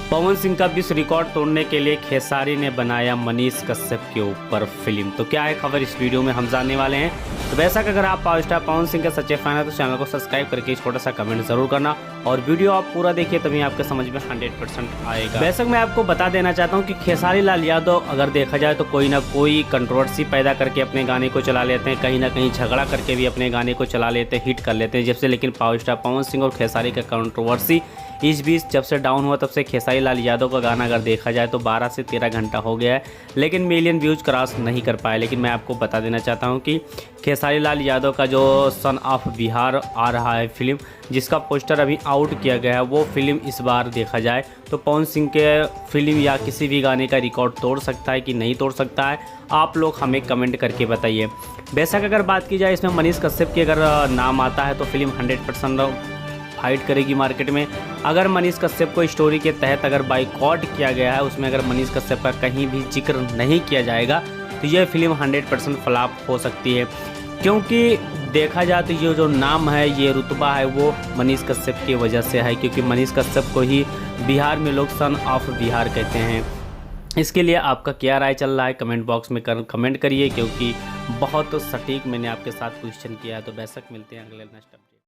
पवन सिंह का विश्व रिकॉर्ड तोड़ने के लिए खेसारी ने बनाया मनीष कश्यप के ऊपर फिल्म। तो क्या है खबर, इस वीडियो में हम जानने वाले हैं। तो वैसा कि अगर आप पावर स्टार पवन सिंह के सच्चे फैन हैं तो चैनल को सब्सक्राइब करके छोटा सा कमेंट जरूर करना और वीडियो आप पूरा देखिए, तभी आपके समझ में 100% आएगा। वैसे मैं आपको बता देना चाहता हूँ कि खेसारी लाल यादव अगर देखा जाए तो कोई ना कोई कंट्रोवर्सी पैदा करके अपने गाने को चला लेते हैं, कहीं ना कहीं झगड़ा करके भी अपने गाने को चला लेते हैं, हिट कर लेते हैं। जब से लेकिन पावर स्टार पवन सिंह और खेसारी का कंट्रोवर्सी इस बीच जब से डाउन हुआ तब से खेसारी लाल यादव का गाना अगर देखा जाए तो 12 से 13 घंटा हो गया है, लेकिन मिलियन व्यूज क्रॉस नहीं कर पाए। लेकिन मैं आपको बता देना चाहता हूं कि खेसारी लाल यादव का जो सन ऑफ बिहार आ रहा है फिल्म, जिसका पोस्टर अभी आउट किया गया है, वो फिल्म इस बार देखा जाए तो पवन सिंह के फिल्म या किसी भी गाने का रिकॉर्ड तोड़ सकता है कि नहीं तोड़ सकता है, आप लोग हमें कमेंट करके बताइए। बेशक अगर बात की जाए इसमें मनीष कश्यप की अगर नाम आता है तो फिल्म 100% फाइट करेगी मार्केट में। अगर मनीष कश्यप को स्टोरी के तहत अगर बाइकआउट किया गया है, उसमें अगर मनीष कश्यप का कहीं भी जिक्र नहीं किया जाएगा तो ये फिल्म 100% फ्लॉप हो सकती है, क्योंकि देखा जाए तो ये जो नाम है, ये रुतबा है, वो मनीष कश्यप की वजह से है, क्योंकि मनीष कश्यप को ही बिहार में लोग सन ऑफ बिहार कहते हैं। इसके लिए आपका क्या राय चल रहा है कमेंट बॉक्स में कमेंट करिए, क्योंकि बहुत सटीक मैंने आपके साथ क्वेश्चन किया है। तो बेशक मिलते हैं अगले नेक्स्ट अपडेट।